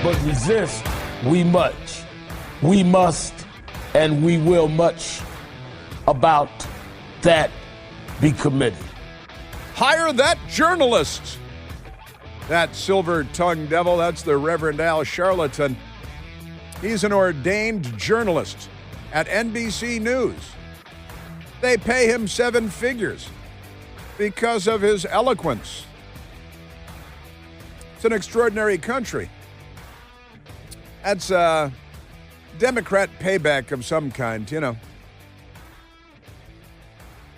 but resist we much. We must and we will much about that be committed. Hire that journalist. That silver-tongued devil, that's the Reverend Al Charlatan. He's an ordained journalist at NBC News. They pay him 7 figures because of his eloquence. It's an extraordinary country. That's a Democrat payback of some kind, you know.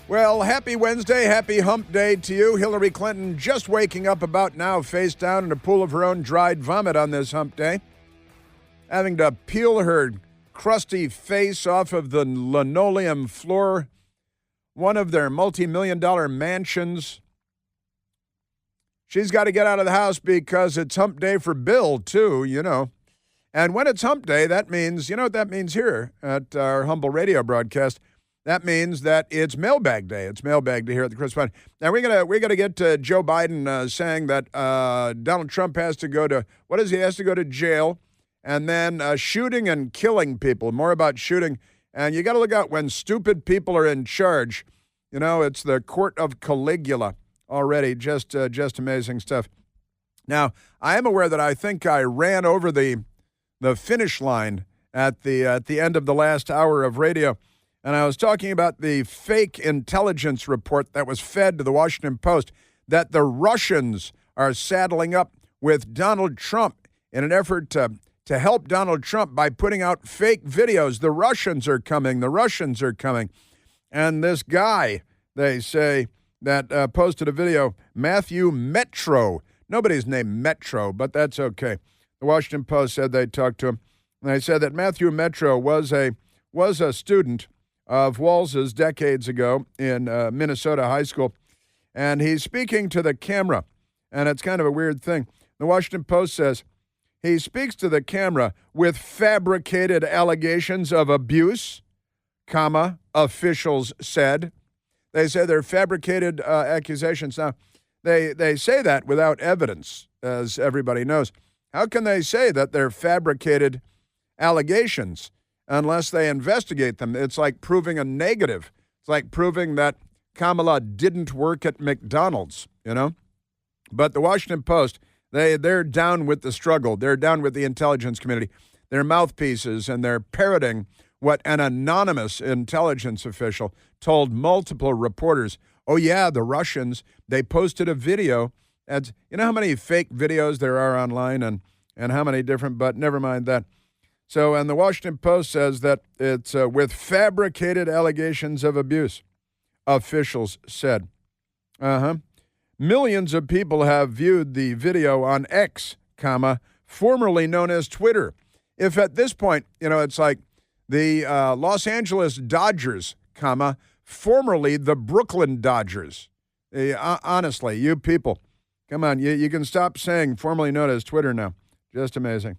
Well, happy Wednesday, happy hump day to you. Hillary Clinton just waking up about now, face down in a pool of her own dried vomit on this hump day, having to peel her crusty face off of the linoleum floor, one of their multi-million-dollar mansions. She's got to get out of the house because it's hump day for Bill, too, you know. And when it's hump day, that means, you know what that means here at our humble radio broadcast? That means that it's Mailbag Day. It's Mailbag Day here at the Correspondent. Now, we're gonna get to Joe Biden saying that Donald Trump has to go to, what is he, has to go to jail, and then shooting and killing people. More about shooting. And you got to look out when stupid people are in charge. You know, it's the court of Caligula already. Just amazing stuff. Now, I am aware that I think I ran over the finish line at the end of the last hour of radio. And I was talking about the fake intelligence report that was fed to the Washington Post that the Russians are saddling up with Donald Trump in an effort to help Donald Trump by putting out fake videos. The Russians are coming. The Russians are coming. And this guy, they say, that posted a video, Matthew Metro. Nobody's named Metro, but that's okay. The Washington Post said they talked to him. And they said that Matthew Metro was a student of Walls's decades ago in Minnesota high school. And he's speaking to the camera. And it's kind of a weird thing. The Washington Post says he speaks to the camera with fabricated allegations of abuse, comma, officials said. They say they're fabricated accusations. Now, they say that without evidence, as everybody knows. How can they say that they're fabricated allegations unless they investigate them? It's like proving a negative. It's like proving that Kamala didn't work at McDonald's, you know? But the Washington Post, they're down with the struggle. They're down with the intelligence community. They're mouthpieces, and they're parroting what an anonymous intelligence official told multiple reporters. Oh, yeah, the Russians, they posted a video. And you know how many fake videos there are online and how many different, but never mind that. So, and the Washington Post says that it's with fabricated allegations of abuse, officials said. Millions of people have viewed the video on X, comma, formerly known as Twitter. If at this point, you know, it's like the Los Angeles Dodgers, comma, formerly the Brooklyn Dodgers. Honestly, you people, come on, you can stop saying formerly known as Twitter now. Just amazing.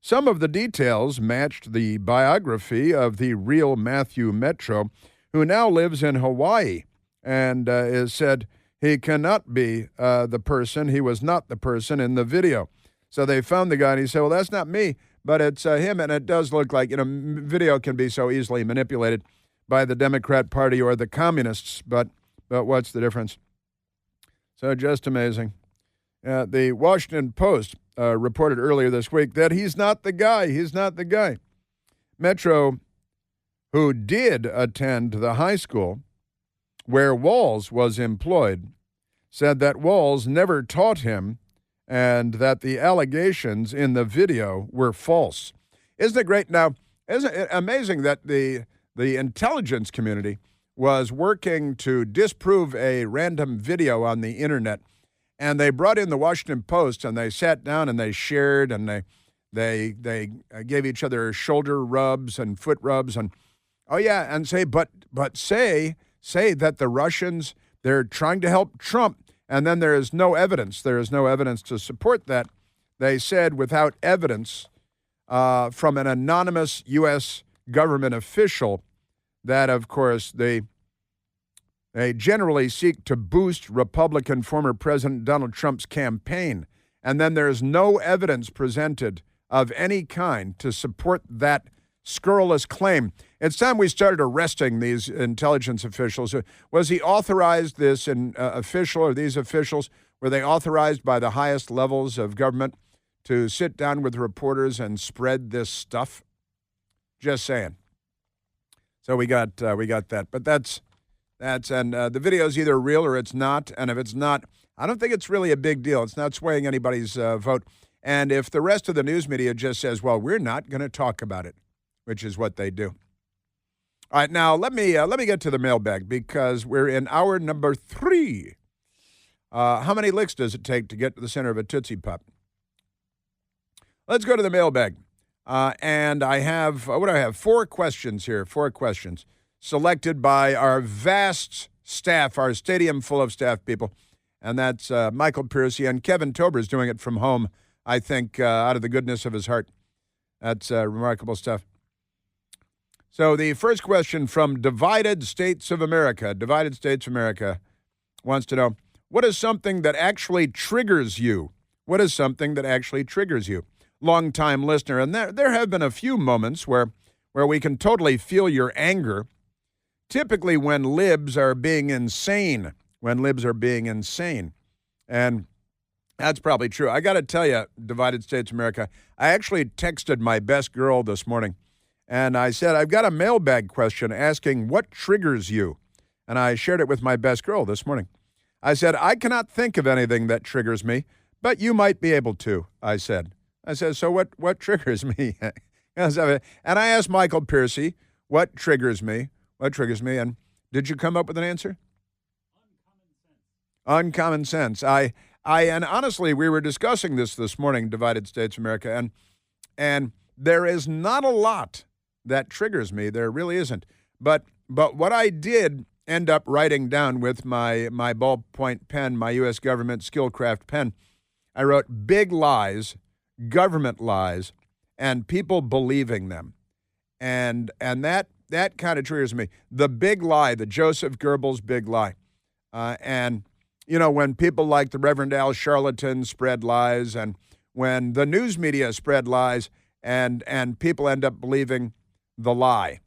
Some of the details matched the biography of the real Matthew Metro, who now lives in Hawaii and is said he cannot be the person. He was not the person in the video. So they found the guy and he said, well, that's not me, but it's him. And it does look like, you know, video can be so easily manipulated by the Democrat Party or the communists. But what's the difference? So just amazing. The Washington Post reported earlier this week that he's not the guy. He's not the guy. Metro, who did attend the high school where Walls was employed, said that Walls never taught him and that the allegations in the video were false. Isn't it great? Now, isn't it amazing that the intelligence community was working to disprove a random video on the internet, and they brought in the Washington Post and they sat down and they shared and they gave each other shoulder rubs and foot rubs and and say that the Russians, they're trying to help Trump. And then there is no evidence. There is no evidence to support that. They said without evidence from an anonymous U.S. government official that, of course, they generally seek to boost Republican former President Donald Trump's campaign. and then there's no evidence presented of any kind to support that scurrilous claim. It's time we started arresting these intelligence officials. Was he authorized, this official or these officials, were they authorized by the highest levels of government to sit down with reporters and spread this stuff? Just saying. So we got that. But that's the video's either real or it's not. And if it's not, I don't think it's really a big deal. It's not swaying anybody's vote. And if the rest of the news media just says, well, we're not going to talk about it, which is what they do. All right, now let me get to the mailbag because we're in hour number 3. How many licks does it take to get to the center of a Tootsie Pop? Let's go to the mailbag. And I have, 4 questions here, 4 questions selected by our vast staff, our stadium full of staff people. And that's Michael Piercy, and Kevin Tober's doing it from home, I think, out of the goodness of his heart. That's remarkable stuff. So the first question from Divided States of America wants to know, what is something that actually triggers you? What is something that actually triggers you? Long-time listener, and there have been a few moments where we can totally feel your anger, typically when libs are being insane, And that's probably true. I got to tell you, Divided States of America, I actually texted my best girl this morning, and I said, I've got a mailbag question asking what triggers you. And I shared it with my best girl this morning. I said, I cannot think of anything that triggers me, but you might be able to, I said. So what triggers me? And I asked Michael Piercy, what triggers me? And did you come up with an answer? Uncommon sense. And honestly, we were discussing this morning, Divided States of America, and there is not a lot that triggers me. There really isn't. But what I did end up writing down with my ballpoint pen, my U.S. government Skillcraft pen, I wrote big lies, government lies, and people believing them. And that kind of triggers me. The big lie, the Joseph Goebbels big lie. And, you know, when people like the Reverend Al Sharpton spread lies, and when the news media spread lies, and people end up believing the lie,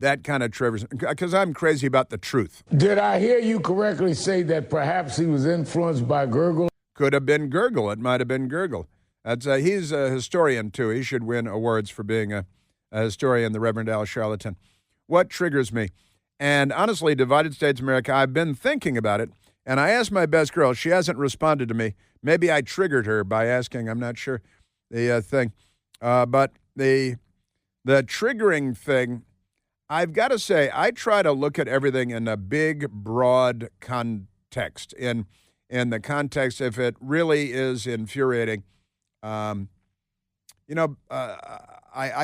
that kind of triggers, because I'm crazy about the truth. Did I hear you correctly say that perhaps he was influenced by Goebbels? Could have been Goebbels. It might have been Goebbels. He's a historian, too. He should win awards for being a historian, the Reverend Al Sharpton. What triggers me? And honestly, Divided States of America, I've been thinking about it, and I asked my best girl. She hasn't responded to me. Maybe I triggered her by asking. I'm not sure the thing. But the triggering thing, I've got to say, I try to look at everything in a big, broad context. In the context, if it really is infuriating, I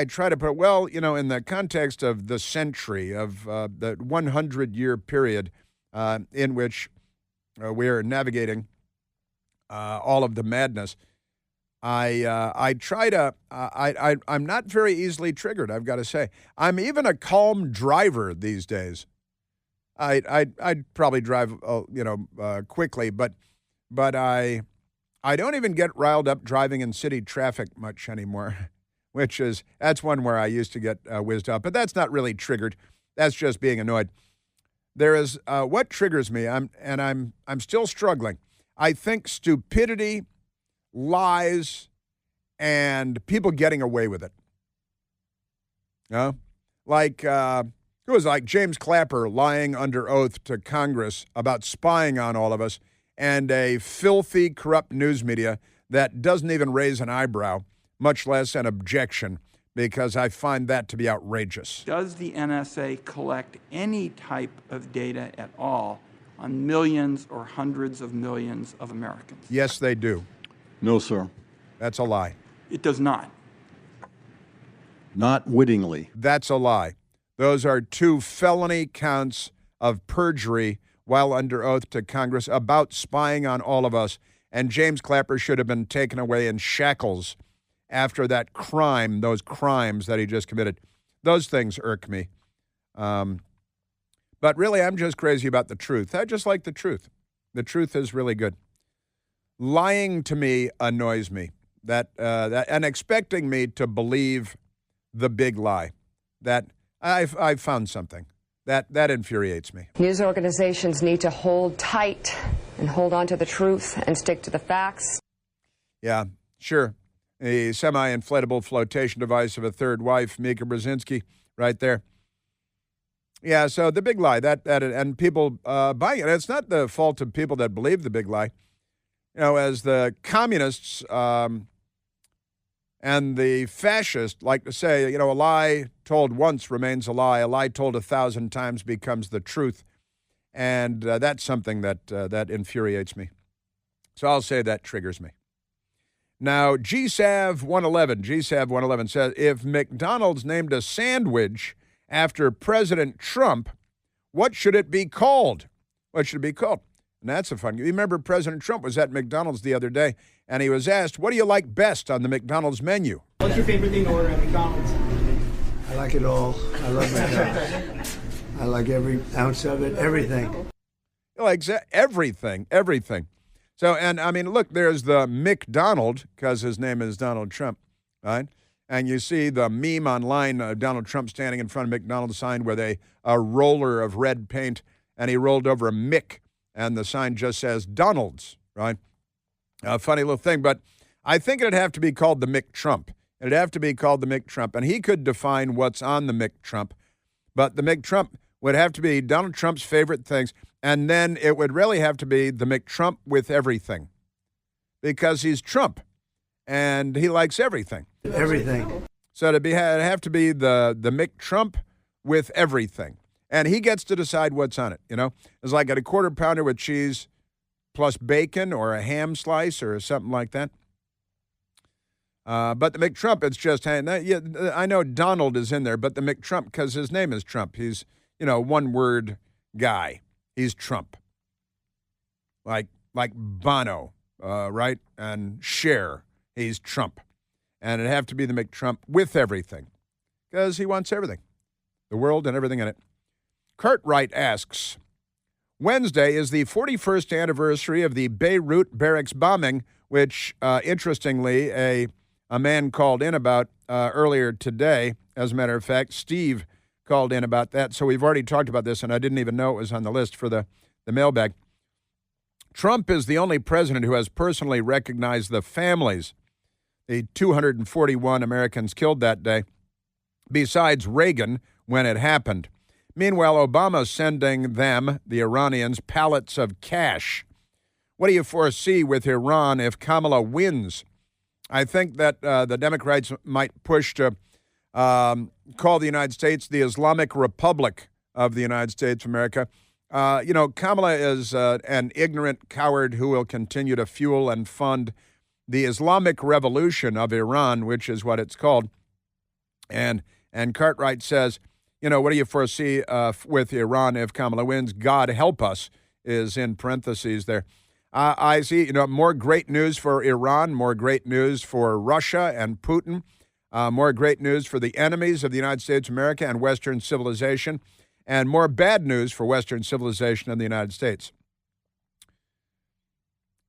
try to put, in the context of the century, of the 100-year period in which we're navigating all of the madness. I try to, I'm not very easily triggered, I've got to say. I'm even a calm driver these days. I'd probably drive, quickly, but I don't even get riled up driving in city traffic much anymore, that's one where I used to get whizzed up, but that's not really triggered. That's just being annoyed. There is what triggers me, I'm still struggling. I think stupidity, lies, and people getting away with it. Like James Clapper lying under oath to Congress about spying on all of us, and a filthy, corrupt news media that doesn't even raise an eyebrow, much less an objection, because I find that to be outrageous. Does the NSA collect any type of data at all on millions or hundreds of millions of Americans? Yes, they do. No, sir. That's a lie. It does not. Not wittingly. That's a lie. Those are 2 felony counts of perjury while under oath to Congress about spying on all of us. And James Clapper should have been taken away in shackles after that crime, those crimes that he just committed. Those things irk me. But really, I'm just crazy about the truth. I just like the truth. The truth is really good. lying to me annoys me. And expecting me to believe the big lie. That I've found something. That infuriates me. News organizations need to hold tight and hold on to the truth and stick to the facts. Yeah, sure. A semi-inflatable flotation device of a third wife, Mika Brzezinski, right there. Yeah, so the big lie, and people buying it. It's not the fault of people that believe the big lie. You know, as the communists and the fascists like to say, you know, a lie told once remains a lie told 1,000 times becomes the truth. And that's something that infuriates me. So I'll say that triggers me. Now, GSAV 111 says, if McDonald's named a sandwich after President Trump, what should it be called? What should it be called? And that's a fun. You remember President Trump was at McDonald's the other day, and he was asked, what do you like best on the McDonald's menu? What's your favorite thing to order at McDonald's? I like it all. I love McDonald's. I like every ounce of it, everything. He likes everything. So, and I mean, look, there's the McDonald, because his name is Donald Trump, right? And you see the meme online, Donald Trump standing in front of McDonald's sign with a roller of red paint, and he rolled over a Mick, and the sign just says Donald's, right? A funny little thing, but I think it'd have to be called the McTrump. It'd have to be called the McTrump, and he could define what's on the McTrump, but the McTrump would have to be Donald Trump's favorite things, and then it would really have to be the McTrump with everything, because he's Trump, and he likes everything. Everything. So it'd have to be the McTrump with everything, and he gets to decide what's on it. You know, it's like a quarter pounder with cheese plus bacon or a ham slice or something like that. But the McTrump, it's just, I know Donald is in there, but the McTrump, because his name is Trump. He's, one-word guy. He's Trump. Like Bono, right? And Cher. He's Trump. And it'd have to be the McTrump with everything, because he wants everything, the world and everything in it. Cartwright asks, Wednesday is the 41st anniversary of the Beirut barracks bombing, which, interestingly, a man called in about earlier today. As a matter of fact, Steve called in about that. So we've already talked about this, and I didn't even know it was on the list for the mailbag. Trump is the only president who has personally recognized the families, the 241 Americans killed that day, besides Reagan when it happened. Meanwhile, Obama's sending them, the Iranians, pallets of cash. What do you foresee with Iran if Kamala wins? I think that the Democrats might push to call the United States the Islamic Republic of the United States of America. Kamala is an ignorant coward who will continue to fuel and fund the Islamic Revolution of Iran, which is what it's called. And Cartwright says, what do you foresee with Iran if Kamala wins? God help us is in parentheses there. I see, more great news for Iran, more great news for Russia and Putin, more great news for the enemies of the United States of America and Western civilization, and more bad news for Western civilization and the United States.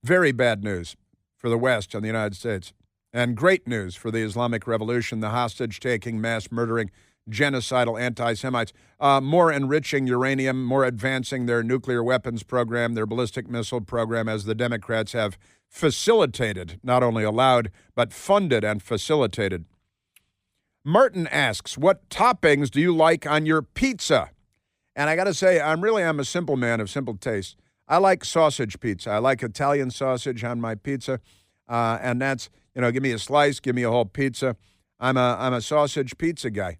Very bad news for the West and the United States, and great news for the Islamic Revolution, the hostage-taking, mass-murdering, genocidal anti-Semites, more enriching uranium, more advancing their nuclear weapons program, their ballistic missile program, as the Democrats have facilitated, not only allowed, but funded and facilitated. Martin asks, what toppings do you like on your pizza? And I got to say, I'm a simple man of simple taste. I like sausage pizza. I like Italian sausage on my pizza, and that's, give me a slice, give me a whole pizza. I'm a sausage pizza guy.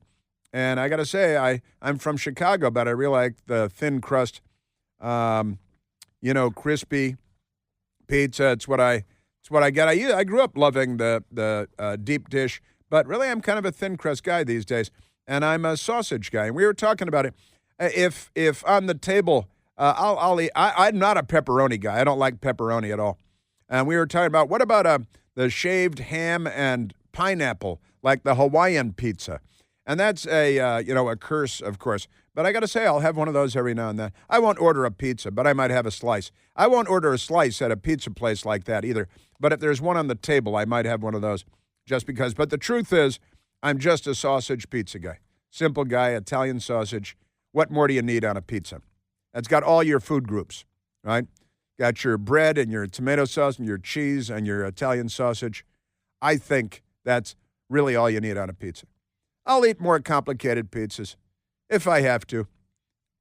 And I got to say, I'm from Chicago, but I really like the thin crust, crispy pizza. It's what I get. I grew up loving the deep dish, but really I'm kind of a thin crust guy these days, and I'm a sausage guy. And we were talking about it. If on the table, I'll eat. I'm not a pepperoni guy. I don't like pepperoni at all. And we were talking about, what about the shaved ham and pineapple, like the Hawaiian pizza? And that's a curse, of course. But I got to say, I'll have one of those every now and then. I won't order a pizza, but I might have a slice. I won't order a slice at a pizza place like that either. But if there's one on the table, I might have one of those just because. But the truth is, I'm just a sausage pizza guy. Simple guy, Italian sausage. What more do you need on a pizza? That's got all your food groups, right? Got your bread and your tomato sauce and your cheese and your Italian sausage. I think that's really all you need on a pizza. I'll eat more complicated pizzas if I have to,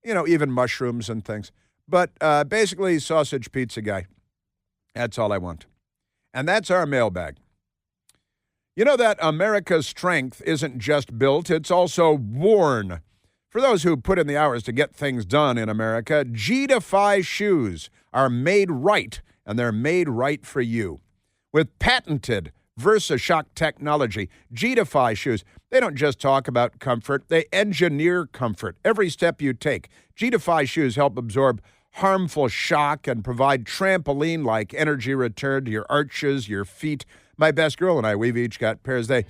even mushrooms and things. But basically, sausage pizza guy. That's all I want. And that's our mailbag. You know that America's strength isn't just built, it's also worn. For those who put in the hours to get things done in America, G-Defy shoes are made right, and they're made right for you. With patented VersaShock technology, G-Defy shoes, they don't just talk about comfort, they engineer comfort. Every step you take, G-Defy shoes help absorb harmful shock and provide trampoline-like energy return to your arches, your feet. My best girl and I, we've each got pairs. They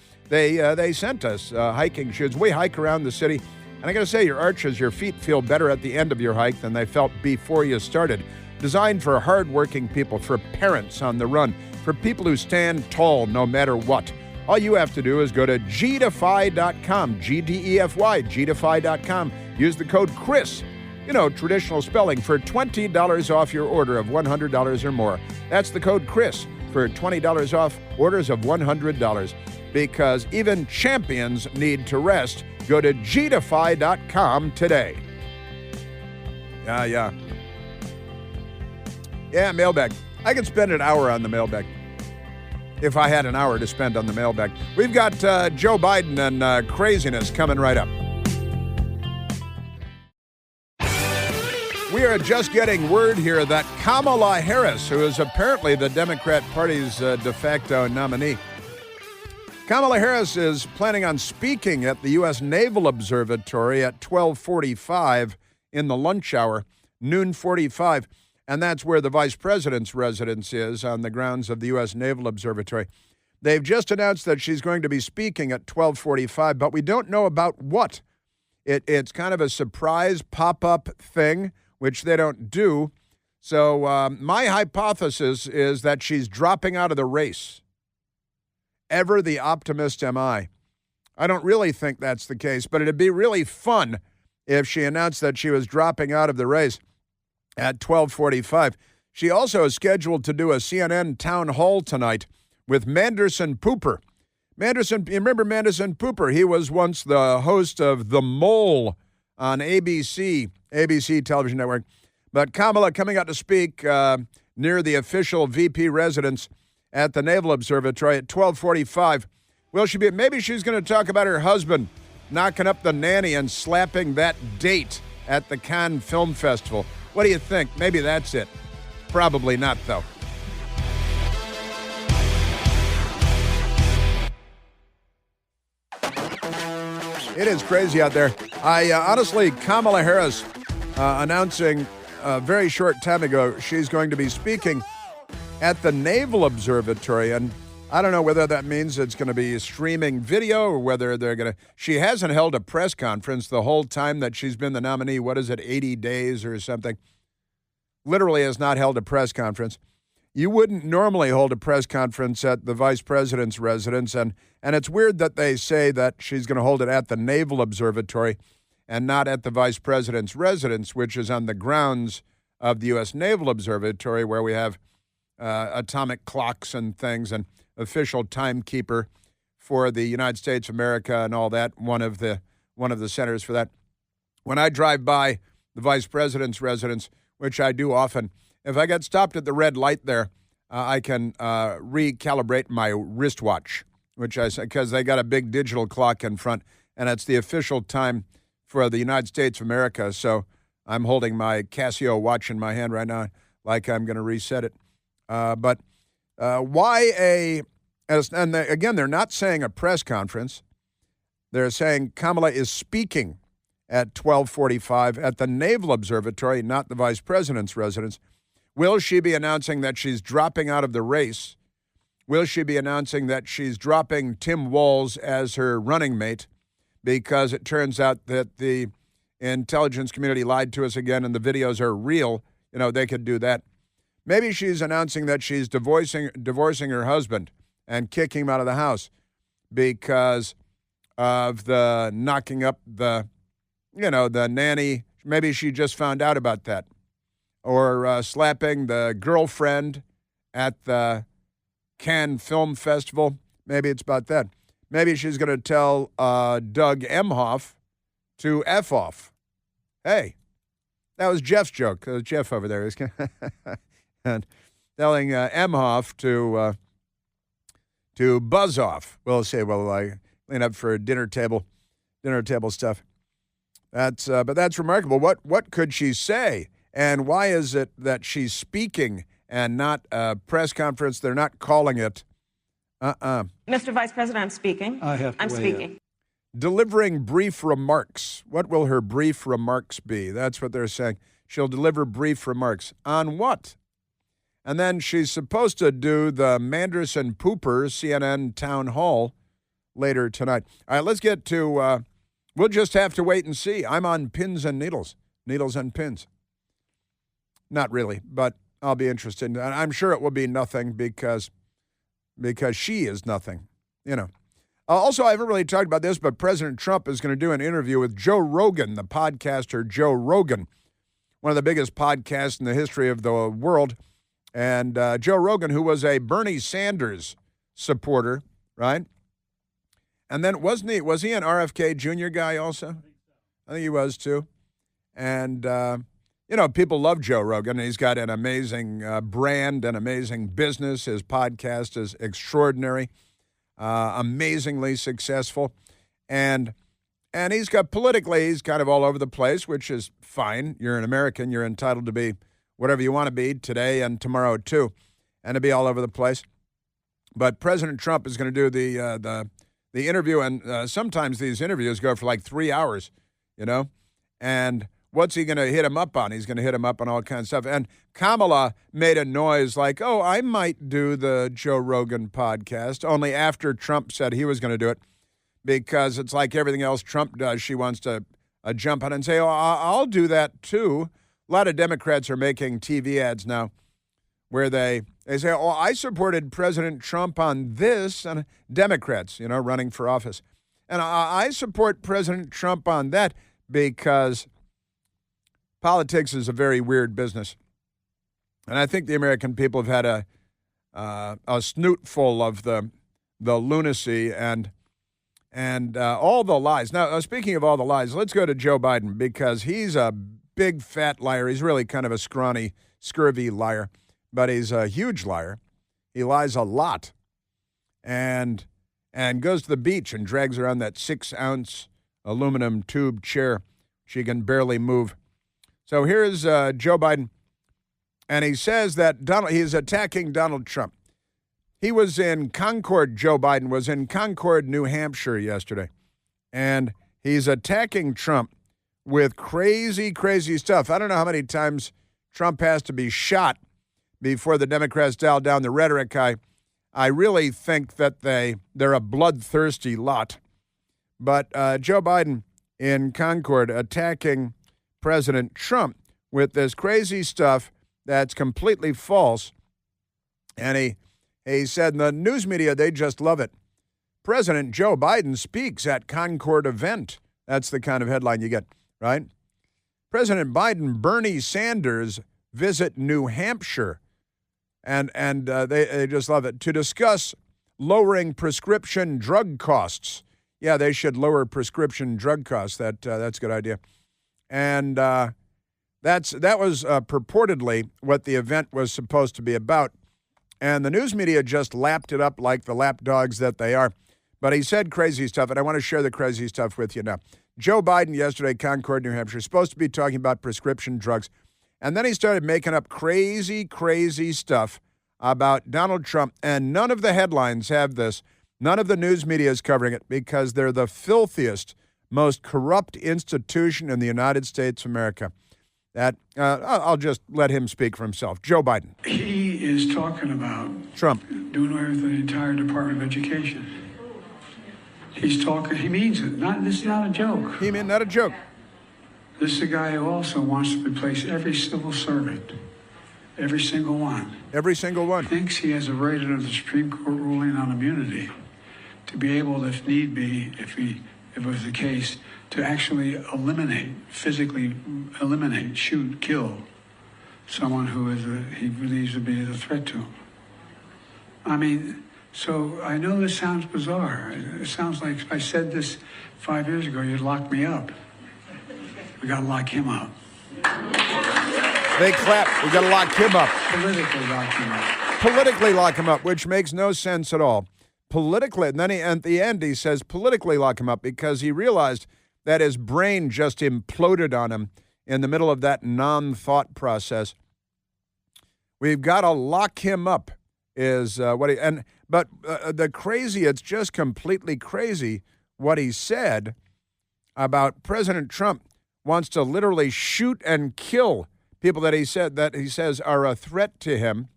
sent us hiking shoes. We hike around the city, and I got to say, your arches, your feet feel better at the end of your hike than they felt before you started. Designed for hardworking people, for parents on the run, for people who stand tall no matter what. All you have to do is go to gdefy.com, G-D-E-F-Y, gdefy.com. Use the code CHRIS, traditional spelling, for $20 off your order of $100 or more. That's the code CHRIS for $20 off orders of $100. Because even champions need to rest. Go to gdefy.com today. Yeah, mailbag. I could spend an hour on the mailbag if I had an hour to spend on the mailbag. We've got Joe Biden and craziness coming right up. We are just getting word here that Kamala Harris, who is apparently the Democrat Party's de facto nominee, Kamala Harris is planning on speaking at the U.S. Naval Observatory at 12:45 in the lunch hour, noon 45. And that's where the vice president's residence is, on the grounds of the U.S. Naval Observatory. They've just announced that she's going to be speaking at 12:45, but we don't know about what. It's kind of a surprise pop-up thing, which they don't do. So my hypothesis is that she's dropping out of the race. Ever the optimist am I. I don't really think that's the case, but it'd be really fun if she announced that she was dropping out of the race at 12:45. She also is scheduled to do a CNN town hall tonight with Manderson Pooper. You remember Manderson Pooper? He was once the host of The Mole on ABC television network. But Kamala coming out to speak near the official VP residence at the Naval Observatory at 12:45. Will she be? Maybe she's going to talk about her husband knocking up the nanny and slapping that date at the Cannes Film Festival. What do you think? Maybe that's it. Probably not, though. It is crazy out there. Honestly, Kamala Harris announcing a very short time ago she's going to be speaking at the Naval Observatory, and I don't know whether that means it's going to be streaming video or whether they're going to... She hasn't held a press conference the whole time that she's been the nominee. 80 days or something? Literally has not held a press conference. You wouldn't normally hold a press conference at the vice president's residence, and it's weird that they say that she's going to hold it at the Naval Observatory and not at the vice president's residence, which is on the grounds of the U.S. Naval Observatory, where we have atomic clocks and things, and official timekeeper for the United States of America and all that, one of the centers for that. When I drive by the vice president's residence, which I do often, if I get stopped at the red light there, I can recalibrate my wristwatch, because they got a big digital clock in front, and it's the official time for the United States of America. So I'm holding my Casio watch in my hand right now, like I'm going to reset it. But why again, they're not saying a press conference. They're saying Kamala is speaking at 12:45 at the Naval Observatory, not the vice president's residence. Will she be announcing that she's dropping out of the race? Will she be announcing that she's dropping Tim Walz as her running mate? because it turns out that the intelligence community lied to us again and the videos are real. You know, they could do that. Maybe she's announcing that she's divorcing her husband and kicking him out of the house because of the knocking up the nanny. Maybe she just found out about that. Or slapping the girlfriend at the Cannes Film Festival. Maybe it's about that. Maybe she's going to tell Doug Emhoff to F off. Hey, that was Jeff's joke. Jeff over there is and telling Emhoff to buzz off. We'll say, I clean up for dinner table stuff. But that's remarkable. What could she say? And why is it that she's speaking and not a press conference? They're not calling it. Mr. Vice President, I'm speaking. I'm speaking. Delivering brief remarks. What will her brief remarks be? That's what they're saying. She'll deliver brief remarks. On what? And then she's supposed to do the Manderson Pooper CNN town hall later tonight. All right, let's get to, we'll just have to wait and see. I'm on pins and needles and pins. Not really, but I'll be interested. And I'm sure it will be nothing because she is nothing, you know. Also, I haven't really talked about this, but President Trump is going to do an interview with Joe Rogan, the podcaster Joe Rogan, one of the biggest podcasts in the history of the world. And Joe Rogan, who was a Bernie Sanders supporter, right? And then was he an RFK Jr. guy also? I think he was too. And, people love Joe Rogan. He's got an amazing brand, an amazing business. His podcast is extraordinary, amazingly successful. And he's got politically, he's kind of all over the place, which is fine. You're an American. You're entitled to be whatever you want to be today and tomorrow too, and to be all over the place. But President Trump is going to do the interview, and sometimes these interviews go for like 3 hours, and what's he going to hit him up on? He's going to hit him up on all kinds of stuff. And Kamala made a noise like, oh, I might do the Joe Rogan podcast, only after Trump said he was going to do it, because it's like everything else Trump does. She wants to jump on and say, oh, I'll do that too. A lot of Democrats are making TV ads now where they say, oh, I supported President Trump on this, and Democrats, running for office. And I support President Trump on that because politics is a very weird business. And I think the American people have had a snoot full of the lunacy and all the lies. Now, speaking of all the lies, let's go to Joe Biden, because he's a big fat liar. He's really kind of a scrawny, scurvy liar, but he's a huge liar. He lies a lot and goes to the beach and drags around that 6-ounce aluminum tube chair she can barely move. So here's Joe Biden, and he says that he's attacking Donald Trump. He was in Concord, Joe Biden was in Concord, New Hampshire yesterday, and he's attacking Trump with crazy, crazy stuff. I don't know how many times Trump has to be shot before the Democrats dial down the rhetoric. I really think that they're a bloodthirsty lot. But Joe Biden in Concord attacking President Trump with this crazy stuff that's completely false. And he said, in the news media, they just love it. President Joe Biden speaks at Concord event. That's the kind of headline you get, right? President Biden, Bernie Sanders visit New Hampshire. And they just love it. To discuss lowering prescription drug costs. Yeah, they should lower prescription drug costs. That's a good idea. And that was purportedly what the event was supposed to be about. And the news media just lapped it up like the lapdogs that they are. But he said crazy stuff, and I want to share the crazy stuff with you now. Joe Biden yesterday, Concord, New Hampshire, supposed to be talking about prescription drugs. And then he started making up crazy, crazy stuff about Donald Trump. And none of the headlines have this. None of the news media is covering it because they're the filthiest, most corrupt institution in the United States of America. I'll just let him speak for himself. Joe Biden. He is talking about Trump doing away with the entire Department of Education. He's talking, he means it. This is not a joke. He mean not a joke. This is a guy who also wants to replace every civil servant. Every single one. Every single one. Thinks he has a right under the Supreme Court ruling on immunity to be able, if need be, if it was the case, to actually physically eliminate, shoot, kill someone who he believes to be a threat to him. I mean, so I know this sounds bizarre. It sounds like if I said this 5 years ago, you'd lock me up. We got to lock him up. They clap. We got to lock him up. Politically lock him up. Politically lock him up, which makes no sense at all. Politically, and then at the end he says politically lock him up because he realized that his brain just imploded on him in the middle of that non-thought process. We've got to lock him up is what he, but the crazy, it's just completely crazy what he said about President Trump wants to literally shoot and kill people that he says are a threat to him.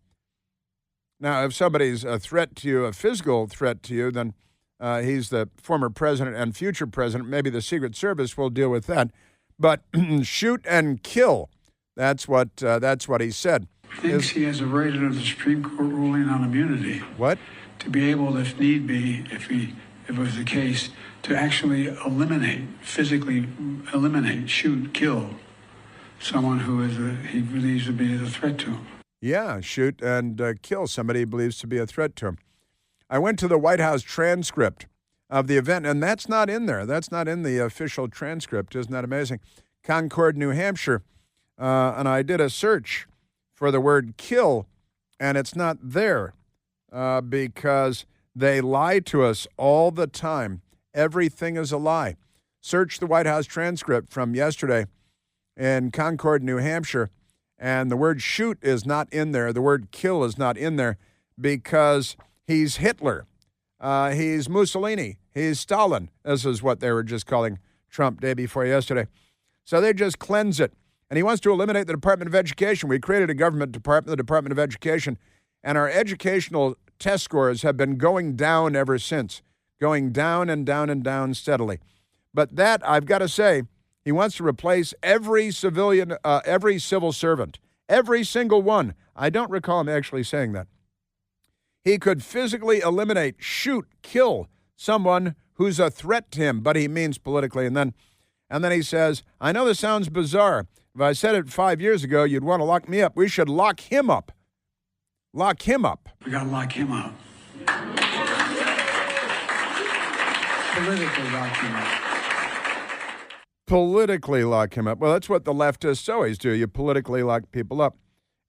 Now, if somebody's a threat to you, a physical threat to you, then he's the former president and future president. Maybe the Secret Service will deal with that. But shoot and kill, that's what he said. Thinks he has a right under the Supreme Court ruling on immunity. What? To be able, if need be, if it was the case, to actually physically eliminate, shoot, kill someone who he believes to be a threat to him. Yeah, shoot and kill somebody he believes to be a threat to him. I went to the White House transcript of the event, and that's not in there. That's not in the official transcript. Isn't that amazing? Concord, New Hampshire, and I did a search for the word kill, and it's not there because they lie to us all the time. Everything is a lie. Search the White House transcript from yesterday in Concord, New Hampshire, and the word shoot is not in there. The word kill is not in there because he's Hitler. He's Mussolini. He's Stalin. This is what they were just calling Trump day before yesterday. So they just cleanse it. And he wants to eliminate the Department of Education. We created a government department, the Department of Education, and our educational test scores have been going down ever since, going down and down and down steadily. But that, I've got to say, he wants to replace every civilian, every civil servant, every single one. I don't recall him actually saying that. He could physically eliminate, shoot, kill someone who's a threat to him, but he means politically. And then he says, I know this sounds bizarre. If I said it 5 years ago, you'd want to lock me up. We should lock him up. Lock him up. We got to lock him up. Politically lock him up. Politically lock him up. Well, that's what the leftists always do. You politically lock people up.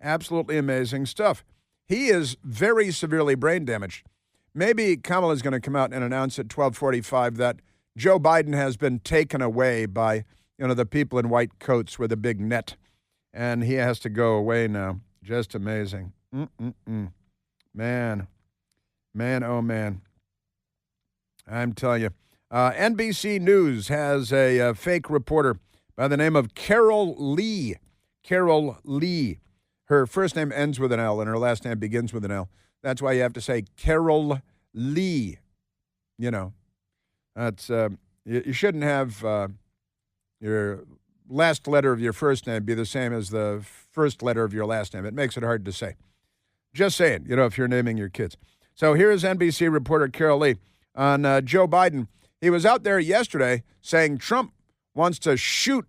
Absolutely amazing stuff. He is very severely brain damaged. Maybe Kamala's going to come out and announce at 12:45 that Joe Biden has been taken away by, the people in white coats with a big net, and he has to go away now. Just amazing. Man, oh man. I'm telling you. NBC News has a fake reporter by the name of Carol Lee. Carol Lee. Her first name ends with an L, and her last name begins with an L. That's why you have to say Carol Lee. That's you shouldn't have your last letter of your first name be the same as the first letter of your last name. It makes it hard to say. Just saying, if you're naming your kids. So here's NBC reporter Carol Lee on Joe Biden. He was out there yesterday saying Trump wants to shoot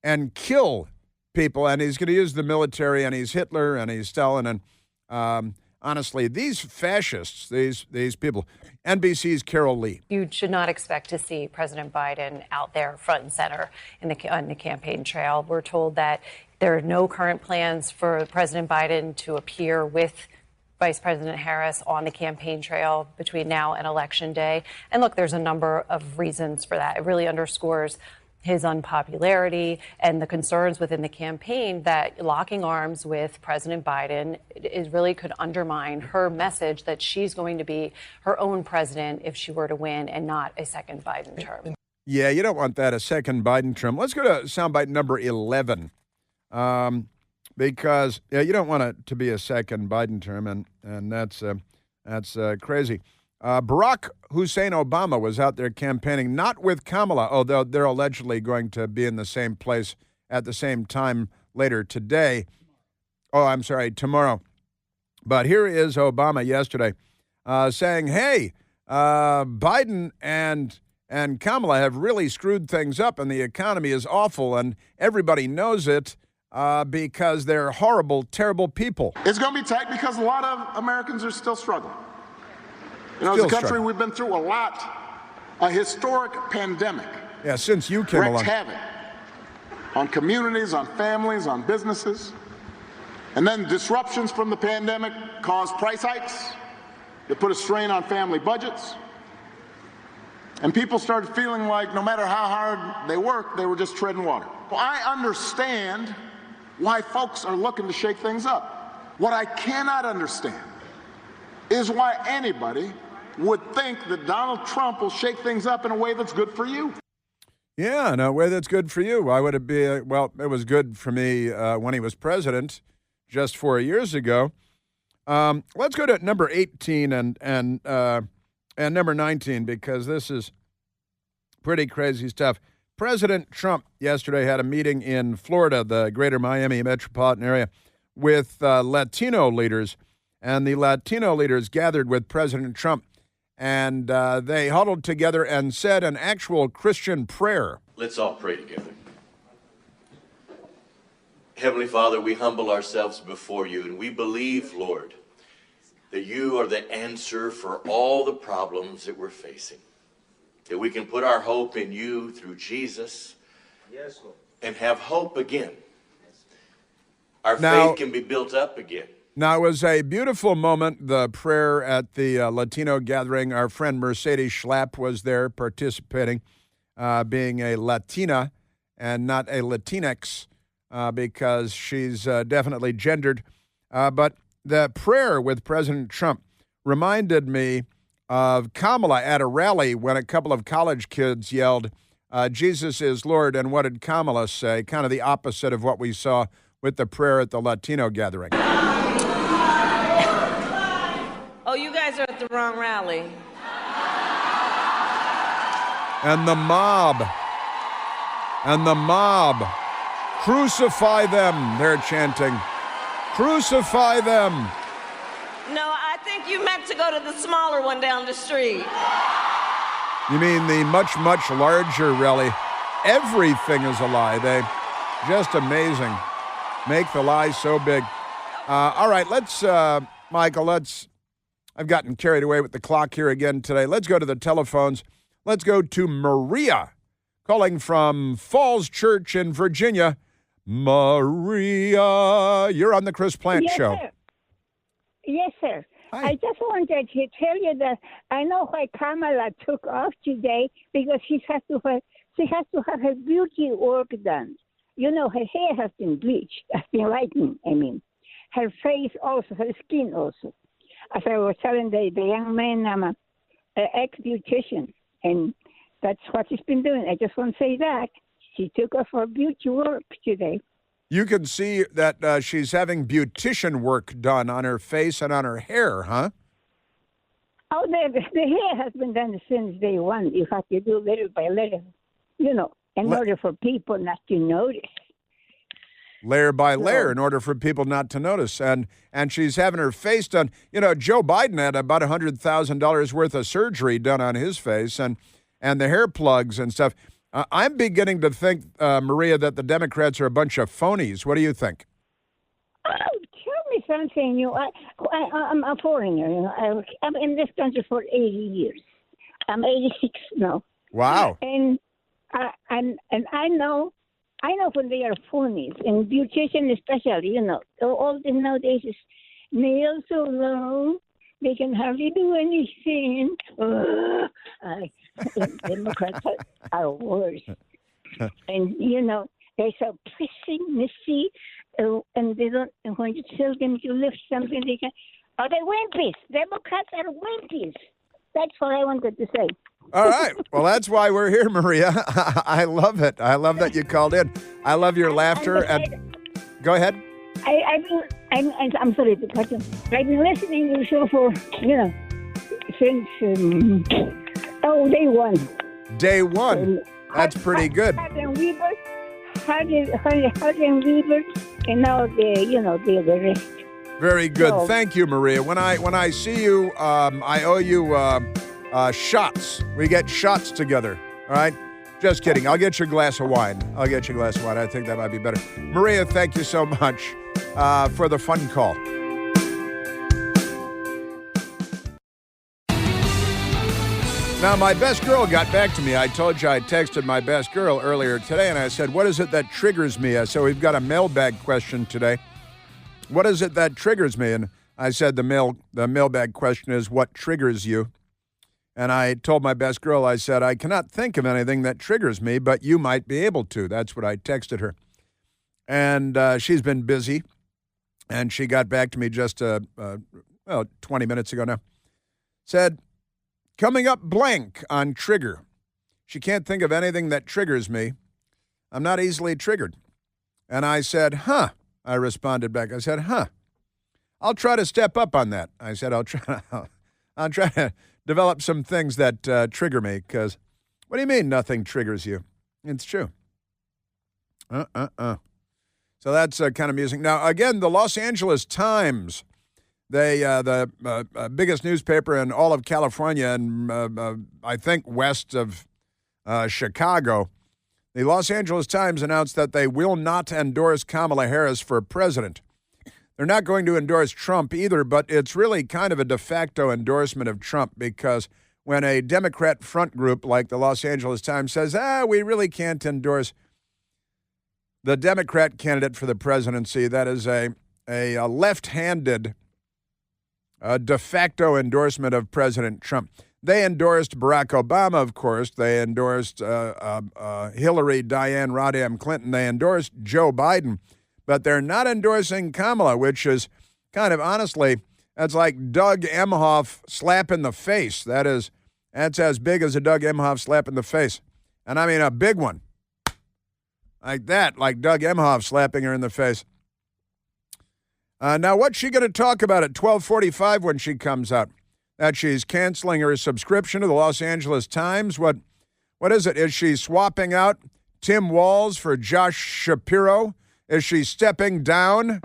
and kill people, and he's going to use the military, and he's Hitler, and he's Stalin, and honestly, these fascists, these people, NBC's Carol Lee. You should not expect to see President Biden out there front and center on the campaign trail. We're told that there are no current plans for President Biden to appear with Vice President Harris on the campaign trail between now and Election Day. And look, there's a number of reasons for that. It really underscores his unpopularity and the concerns within the campaign that locking arms with President Biden really could undermine her message that she's going to be her own president if she were to win and not a second Biden term. Yeah, you don't want that, a second Biden term. Let's go to soundbite number 11. Because you don't want it to be a second Biden term, and that's crazy. Barack Hussein Obama was out there campaigning, not with Kamala, although they're allegedly going to be in the same place at the same time later today. Oh, I'm sorry, tomorrow. But here is Obama yesterday saying, hey, Biden and Kamala have really screwed things up, and the economy is awful, and everybody knows it because they're horrible, terrible people. It's going to be tight because a lot of Americans are still struggling. You know, as a country, we've been through a lot, a historic pandemic. Yeah, since you came along. Wreaked havoc on communities, on families, on businesses. And then disruptions from the pandemic caused price hikes that put a strain on family budgets. And people started feeling like no matter how hard they worked, they were just treading water. Well, I understand why folks are looking to shake things up. What I cannot understand is why anybody would think that Donald Trump will shake things up in a way that's good for you. Yeah, in a way that's good for you. Why would it be? Well, it was good for me when he was president just 4 years ago. Let's go to number 18 and number 19, because this is pretty crazy stuff. President Trump yesterday had a meeting in Florida, the greater Miami metropolitan area, with Latino leaders. And the Latino leaders gathered with President Trump, and they huddled together and said an actual Christian prayer. Let's all pray together. Heavenly Father, we humble ourselves before you, and we believe, Lord, that you are the answer for all the problems that we're facing. That we can put our hope in you through Jesus, yes, Lord, and have hope again. Our faith can be built up again. Now, it was a beautiful moment, the prayer at the Latino gathering. Our friend Mercedes Schlapp was there participating, being a Latina and not a Latinx, because she's definitely gendered. But the prayer with President Trump reminded me of Kamala at a rally when a couple of college kids yelled, Jesus is Lord, and what did Kamala say? Kind of the opposite of what we saw with the prayer at the Latino gathering. Oh, you guys are at the wrong rally. And the mob, crucify them, they're chanting. Crucify them. No, I think you meant to go to the smaller one down the street. You mean the much, much larger rally? Everything is a lie. They just amazing. Make the lie so big. All right, let's, Michael, I've gotten carried away with the clock here again today. Let's go to the telephones. Let's go to Maria, calling from Falls Church in Virginia. Maria, you're on the Chris Plant Show. Sir. Yes, sir. Hi. I just wanted to tell you that I know why Kamala took off today, because she has to have her beauty work done. You know, her hair has been bleached, has been lightened, I mean. Her face also, her skin also. As I was telling the young man, I'm an ex-beautician, and that's what she's been doing. I just want to say that. She took off her beauty work today. You can see that she's having beautician work done on her face and on her hair, huh? Oh, the hair has been done since day one. You have to do little by little, you know, in order for people not to notice. Layer by layer in order for people not to notice. And she's having her face done. You know, Joe Biden had about $100,000 worth of surgery done on his face and the hair plugs and stuff. I'm beginning to think, Maria, that the Democrats are a bunch of phonies. What do you think? Oh, tell me something. I'm a foreigner. You know, I'm in this country for 80 years. I'm 86 now. Wow. And I know when they are phonies, and beautician especially. You know, all this nowadays is nails so long they can hardly do anything. Democrats are worse. And, you know, they're so pressing, messy, and they don't, and when you tell them to lift something, they can, are they wimpies? Democrats are wimpies. That's what I wanted to say. All right. Well, that's why we're here, Maria. I love it. I love that you called in. I love your laughter. Go ahead. I'm sorry to cut you. I've been listening to your show for, since day one. Day one. That's pretty good. Hard and Weaver, and now the rest. Very good. So, Thank you, Maria. When I see you, I owe you shots. We get shots together. All right. Just kidding. I'll get you a glass of wine. I think that might be better. Maria, thank you so much for the fun call. Now, my best girl got back to me. I told you I texted my best girl earlier today, and I said, what is it that triggers me? So we've got a mailbag question today. What is it that triggers me? And I said the mailbag question is, what triggers you? And I told my best girl, I said, I cannot think of anything that triggers me, but you might be able to. That's what I texted her. And she's been busy, and she got back to me just 20 minutes ago now. Said, coming up blank on trigger. She can't think of anything that triggers me. I'm not easily triggered. And I said, huh. I responded back. I said, huh. I'll try to step up on that. I said, I'll try to develop some things that trigger me, because what do you mean nothing triggers you? It's true. So that's kind of amusing. Now, again, the Los Angeles Times, the biggest newspaper in all of California and I think west of Chicago, the Los Angeles Times announced that they will not endorse Kamala Harris for president. They're not going to endorse Trump either, but it's really kind of a de facto endorsement of Trump, because when a Democrat front group like the Los Angeles Times says, we really can't endorse the Democrat candidate for the presidency, that is a left-handed de facto endorsement of President Trump. They endorsed Barack Obama, of course. They endorsed Hillary, Diane Rodham Clinton. They endorsed Joe Biden. But they're not endorsing Kamala, which is kind of, honestly, that's like Doug Emhoff slap in the face. That's as big as a Doug Emhoff slap in the face. And I mean a big one. Like that, like Doug Emhoff slapping her in the face. Now, what's she going to talk about at 12:45 when she comes out? That she's canceling her subscription to the Los Angeles Times? What is it? Is she swapping out Tim Walz for Josh Shapiro? Is she stepping down?